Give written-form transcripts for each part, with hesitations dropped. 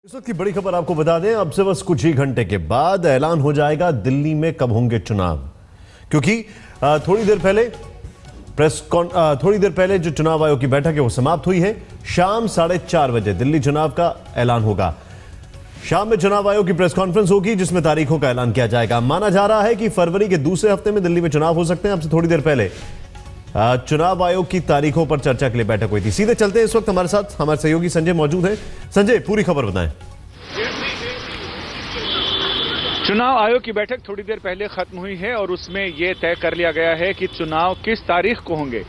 इस वक्त की बड़ी खबर आपको बता दें, अब से बस कुछ ही घंटे के बाद ऐलान हो जाएगा दिल्ली में कब होंगे चुनाव। क्योंकि थोड़ी देर पहले जो चुनाव आयोग की बैठक है वो समाप्त हुई है। शाम 4:30 बजे दिल्ली चुनाव का ऐलान होगा। शाम में चुनाव आयोग की प्रेस कॉन्फ्रेंस होगी जिसमें तारीखों का ऐलान किया जाएगा। माना जा रहा है कि फरवरी के दूसरे हफ्ते में दिल्ली में चुनाव हो सकते हैं। अब से थोड़ी देर पहले चुनाव आयोग की तारीखों पर चर्चा के लिए बैठक हुई थी। सीधे चलते हैं, इस वक्त हमारे साथ हमारे सहयोगी संजय मौजूद हैं। संजय, पूरी खबर बताएं। चुनाव आयोग की बैठक थोड़ी देर पहले खत्म हुई है और उसमें यह तय कर लिया गया है कि चुनाव किस तारीख को होंगे।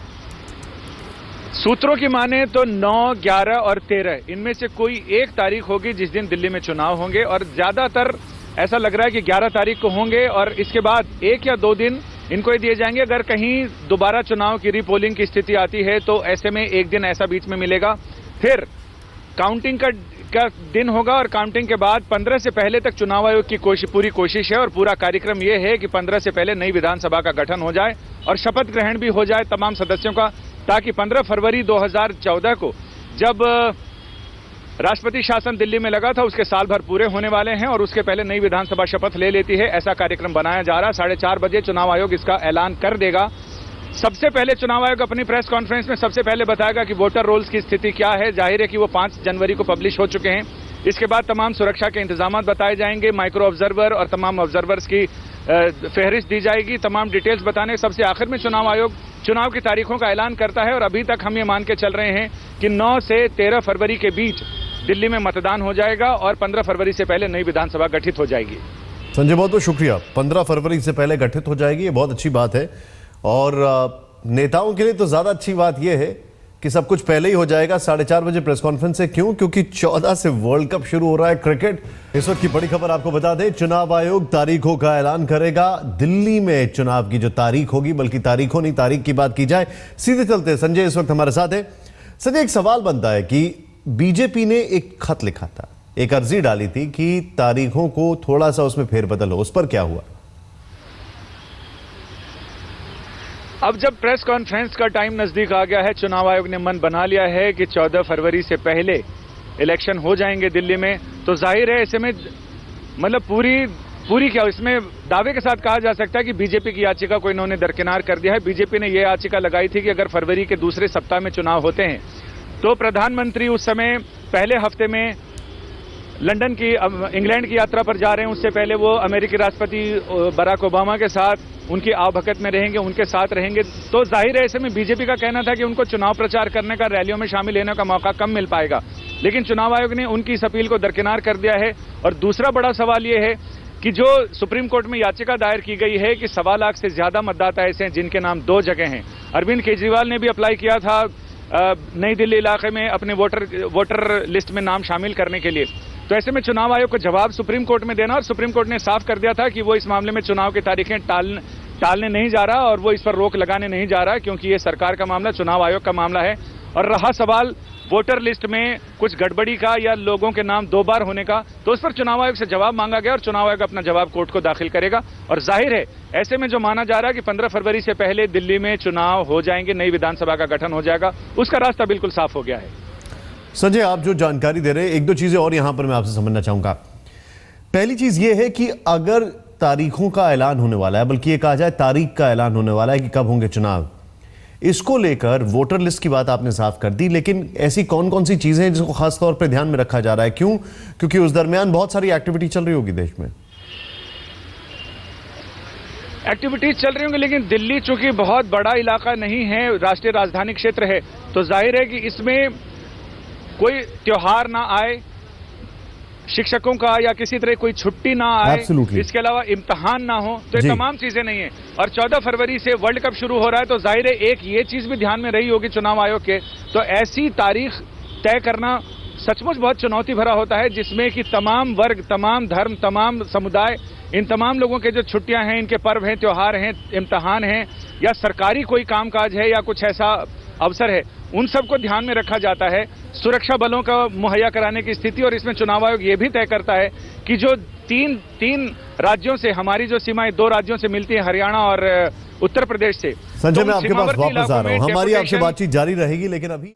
सूत्रों की माने तो 9, 11 और 13 इनमें से कोई एक तारीख होगी जिस दिन दिल्ली में चुनाव होंगे, और ज्यादातर ऐसा लग रहा है कि 11 तारीख को होंगे और इसके बाद 1 या 2 दिन इनको दिए जाएंगे। अगर कहीं दोबारा चुनाव की रीपोलिंग की स्थिति आती है तो ऐसे में 1 दिन ऐसा बीच में मिलेगा। फिर काउंटिंग का दिन होगा और काउंटिंग के बाद 15 से पहले तक चुनाव आयोग की पूरी कोशिश है और पूरा कार्यक्रम यह है कि 15 से पहले नई विधानसभा का गठन हो जाए और शपथ ग्रहण भी हो जाए तमाम सदस्यों का, ताकि 15 फरवरी 2014 को जब राष्ट्रपति शासन दिल्ली में लगा था उसके साल भर पूरे होने वाले हैं और उसके पहले नई विधानसभा शपथ ले लेती है। ऐसा कार्यक्रम बनाया जा रहा है। 4:30 बजे चुनाव आयोग इसका ऐलान कर देगा। सबसे पहले चुनाव आयोग अपनी प्रेस कॉन्फ्रेंस में सबसे पहले बताएगा कि वोटर रोल्स की स्थिति क्या है। जाहिर है कि वो 5 जनवरी को पब्लिश हो चुके हैं। इसके बाद तमाम सुरक्षा के इंतजाम बताए जाएंगे, माइक्रो ऑब्जर्वर और तमाम ऑब्जर्वर्स की फहरिस्त दी जाएगी। तमाम डिटेल्स बताने सबसे आखिर में चुनाव आयोग चुनाव की तारीखों का ऐलान करता है और अभी तक हम ये मान के चल रहे हैं कि 9 से 13 फरवरी के बीच दिल्ली में मतदान हो जाएगा और 15 फरवरी से पहले नई विधानसभा गठित हो जाएगी। संजय, बहुत बहुत शुक्रिया। 15 फरवरी से पहले गठित हो जाएगी, ये बहुत अच्छी बात है और नेताओं के लिए तो ज्यादा अच्छी बात यह है कि सब कुछ पहले ही हो जाएगा। 4:30 बजे प्रेस कॉन्फ्रेंस है। क्यों? क्योंकि 14 से वर्ल्ड कप शुरू हो रहा है, क्रिकेट। इस वक्त की बड़ी खबर आपको बता दें, चुनाव आयोग तारीखों का ऐलान करेगा। दिल्ली में चुनाव की जो तारीख होगी, बल्कि तारीखों नहीं तारीख की बात की जाए। सीधे चलते हैं, संजय इस वक्त हमारे साथ है। संजय, एक सवाल बनता है कि बीजेपी ने एक खत लिखा था, एक अर्जी डाली थी कि तारीखों को थोड़ा सा उसमें फेरबदल हो, उस पर क्या हुआ? अब जब प्रेस कॉन्फ्रेंस का टाइम नजदीक आ गया है, चुनाव आयोग ने मन बना लिया है कि 14 फरवरी से पहले इलेक्शन हो जाएंगे दिल्ली में, तो जाहिर है ऐसे में मतलब पूरी क्या इसमें दावे के साथ कहा जा सकता है कि बीजेपी की याचिका को इन्होंने दरकिनार कर दिया है। बीजेपी ने यह याचिका लगाई थी कि अगर फरवरी के दूसरे सप्ताह में चुनाव होते हैं तो प्रधानमंत्री उस समय पहले हफ्ते में लंदन की इंग्लैंड की यात्रा पर जा रहे हैं, उससे पहले वो अमेरिकी राष्ट्रपति बराक ओबामा के साथ उनकी आवभगत में रहेंगे, उनके साथ रहेंगे। तो जाहिर है ऐसे में बीजेपी का कहना था कि उनको चुनाव प्रचार करने का, रैलियों में शामिल होने का मौका कम मिल पाएगा, लेकिन चुनाव आयोग ने उनकी इस अपील को दरकिनार कर दिया है। और दूसरा बड़ा सवाल यह है कि जो सुप्रीम कोर्ट में याचिका दायर की गई है कि 1.25 लाख से ज्यादा मतदाता ऐसे हैं जिनके नाम 2 जगह हैं। अरविंद केजरीवाल ने भी अप्लाई किया था नई दिल्ली इलाके में अपने वोटर लिस्ट में नाम शामिल करने के लिए। तो ऐसे में चुनाव आयोग को जवाब सुप्रीम कोर्ट में देना, और सुप्रीम कोर्ट ने साफ कर दिया था कि वो इस मामले में चुनाव की तारीखें टालने नहीं जा रहा और वो इस पर रोक लगाने नहीं जा रहा, क्योंकि ये सरकार का मामला, चुनाव आयोग का मामला है। और रहा सवाल वोटर लिस्ट में कुछ गड़बड़ी का या लोगों के नाम 2 बार होने का, तो उस पर चुनाव आयोग से जवाब मांगा गया और चुनाव आयोग अपना जवाब कोर्ट को दाखिल करेगा। और जाहिर है ऐसे में जो माना जा रहा है कि 15 फरवरी से पहले दिल्ली में चुनाव हो जाएंगे, नई विधानसभा का गठन हो जाएगा, उसका रास्ता बिल्कुल साफ हो गया है। संजय, आप जो जानकारी दे रहे हैं, 1-2 चीजें और यहां पर मैं आपसे समझना चाहूंगा। पहली चीज यह है कि अगर तारीखों का ऐलान होने वाला है, बल्कि ये कहा जाए तारीख का ऐलान होने वाला है कि कब होंगे चुनाव, इसको लेकर वोटर लिस्ट की बात आपने साफ कर दी, लेकिन ऐसी कौन कौन सी चीजें हैं जिसको खास तौर पर ध्यान में रखा जा रहा है? क्यों? क्योंकि उस दरमियान बहुत सारी एक्टिविटी चल रही होगी देश में। एक्टिविटीज चल रही होंगी, लेकिन दिल्ली चूंकि बहुत बड़ा इलाका नहीं है, राष्ट्रीय राजधानी क्षेत्र है, तो जाहिर है कि इसमें कोई त्योहार ना आए, शिक्षकों का या किसी तरह कोई छुट्टी ना आए, इसके अलावा इम्तिहान ना हो, तो ये तमाम चीजें नहीं है। और 14 फरवरी से वर्ल्ड कप शुरू हो रहा है, तो जाहिर है एक ये चीज भी ध्यान में रही होगी चुनाव आयोग के। तो ऐसी तारीख तय करना सचमुच बहुत चुनौती भरा होता है, जिसमें कि तमाम वर्ग, तमाम धर्म, तमाम समुदाय, इन तमाम लोगों के जो छुट्टियां हैं, इनके पर्व हैं, त्योहार हैं, इम्तिहान हैं, या सरकारी कोई कामकाज है या कुछ ऐसा अवसर है, उन सबको ध्यान में रखा जाता है। सुरक्षा बलों का मुहैया कराने की स्थिति, और इसमें चुनाव आयोग ये भी तय करता है कि जो तीन राज्यों से, हमारी जो सीमाएं 2 राज्यों से मिलती है, हरियाणा और उत्तर प्रदेश से। संजय, मैं आपके पास वापस आ रहा हूं, हमारी आपसे बातचीत जारी रहेगी, लेकिन अभी